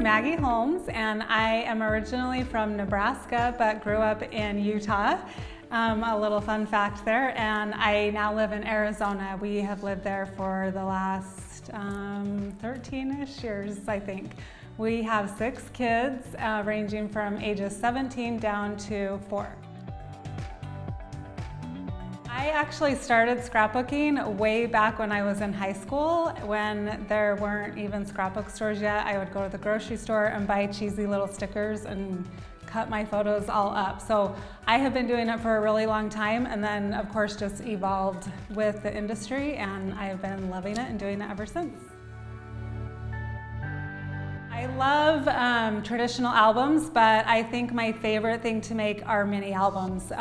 Maggie Holmes, and I am originally from Nebraska but grew up in Utah. A little fun fact there, and I now live in Arizona. We have lived there for the last 13-ish years, I think. We have 6 kids ranging from ages 17 down to 4. I actually started scrapbooking way back when I was in high school, when there weren't even scrapbook stores yet. I would go to the grocery store and buy cheesy little stickers and cut my photos all up. So I have been doing it for a really long time, and then of course just evolved with the industry, and I've been loving it and doing it ever since. I love traditional albums, but I think my favorite thing to make are mini albums.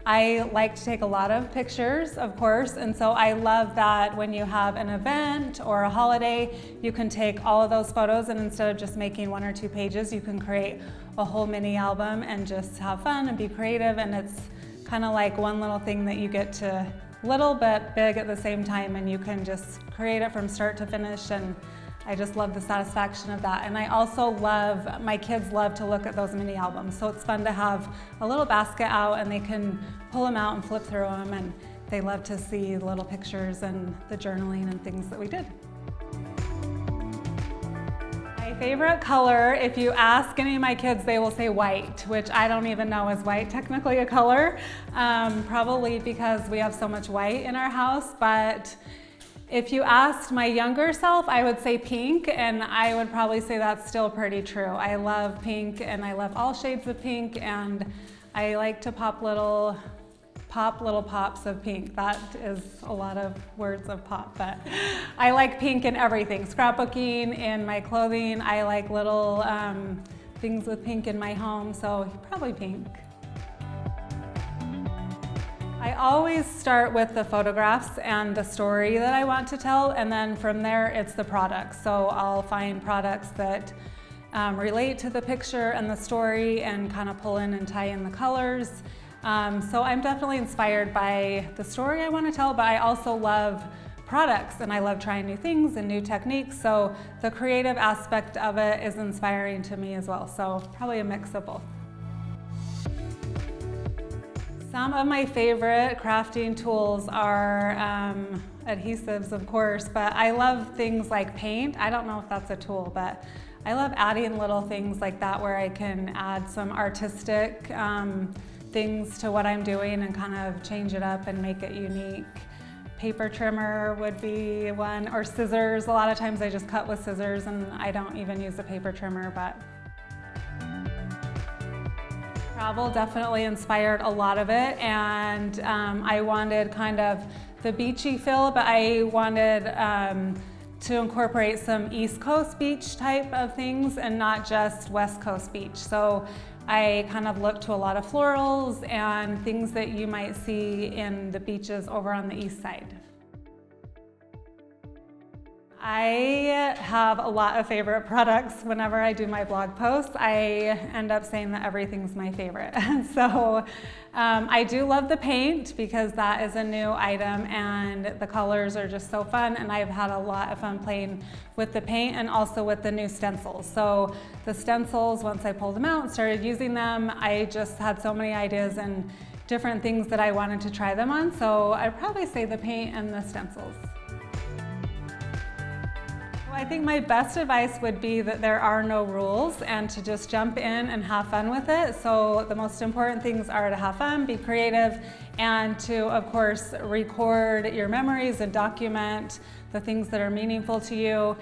I like to take a lot of pictures, of course, and so I love that when you have an event or a holiday, you can take all of those photos, and instead of just making 1 or 2 pages, you can create a whole mini album and just have fun and be creative, and it's kind of like one little thing that you get to little but big at the same time, and you can just create it from start to finish, and I just love the satisfaction of that. And I also love, my kids love to look at those mini albums. So it's fun to have a little basket out and they can pull them out and flip through them, and they love to see the little pictures and the journaling and things that we did. My favorite color, if you ask any of my kids, they will say white, which I don't even know is white technically a color, probably because we have so much white in our house, but if you asked my younger self, I would say pink, and I would probably say that's still pretty true. I love pink, and I love all shades of pink, and I like to pop little pops of pink. That is a lot of words of pop, but I like pink in everything. Scrapbooking, in my clothing, I like little things with pink in my home, so probably pink. I always start with the photographs and the story that I want to tell, and then from there it's the products. So I'll find products that relate to the picture and the story and kind of pull in and tie in the colors. So I'm definitely inspired by the story I want to tell, but I also love products and I love trying new things and new techniques. So the creative aspect of it is inspiring to me as well. So probably a mix of both. Some of my favorite crafting tools are adhesives, of course, but I love things like paint. I don't know if that's a tool, but I love adding little things like that where I can add some artistic things to what I'm doing and kind of change it up and make it unique. Paper trimmer would be one, or scissors. A lot of times I just cut with scissors and I don't even use a paper trimmer, but travel definitely inspired a lot of it, and I wanted kind of the beachy feel, but I wanted to incorporate some East Coast beach type of things and not just West Coast beach. So I kind of looked to a lot of florals and things that you might see in the beaches over on the east side. I have a lot of favorite products. Whenever I do my blog posts, I end up saying that everything's my favorite. So I do love the paint because that is a new item and the colors are just so fun, and I've had a lot of fun playing with the paint and also with the new stencils. So the stencils, once I pulled them out and started using them, I just had so many ideas and different things that I wanted to try them on. So I'd probably say the paint and the stencils. I think my best advice would be that there are no rules and to just jump in and have fun with it. So the most important things are to have fun, be creative, and to, of course, record your memories and document the things that are meaningful to you.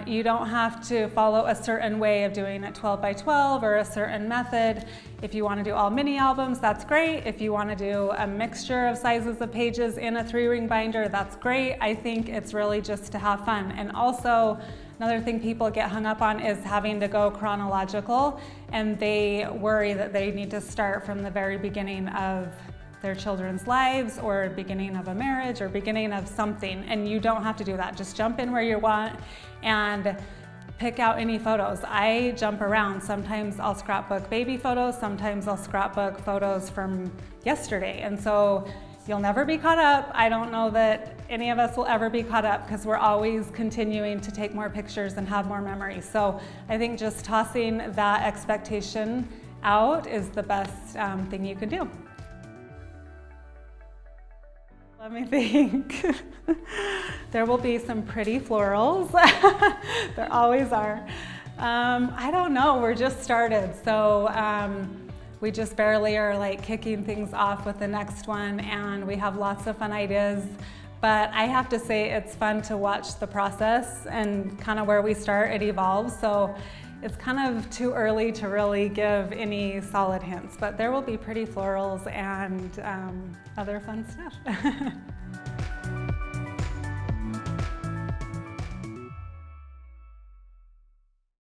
You don't have to follow a certain way of doing it 12 by 12 or a certain method. If you want to do all mini albums, that's great. If you want to do a mixture of sizes of pages in a 3-ring binder, that's great. I think it's really just to have fun. And also, another thing people get hung up on is having to go chronological, and they worry that they need to start from the very beginning of their children's lives or beginning of a marriage or beginning of something, and you don't have to do that. Just jump in where you want and pick out any photos. I jump around. Sometimes I'll scrapbook baby photos, sometimes I'll scrapbook photos from yesterday, and so you'll never be caught up. I don't know that any of us will ever be caught up because we're always continuing to take more pictures and have more memories. So I think just tossing that expectation out is the best thing you can do. Let me think. There will be some pretty florals. There always are. I don't know, we're just started. So we just barely are like kicking things off with the next one, and we have lots of fun ideas. But I have to say it's fun to watch the process and kind of where we start, it evolves. So it's kind of too early to really give any solid hints, but there will be pretty florals and other fun stuff.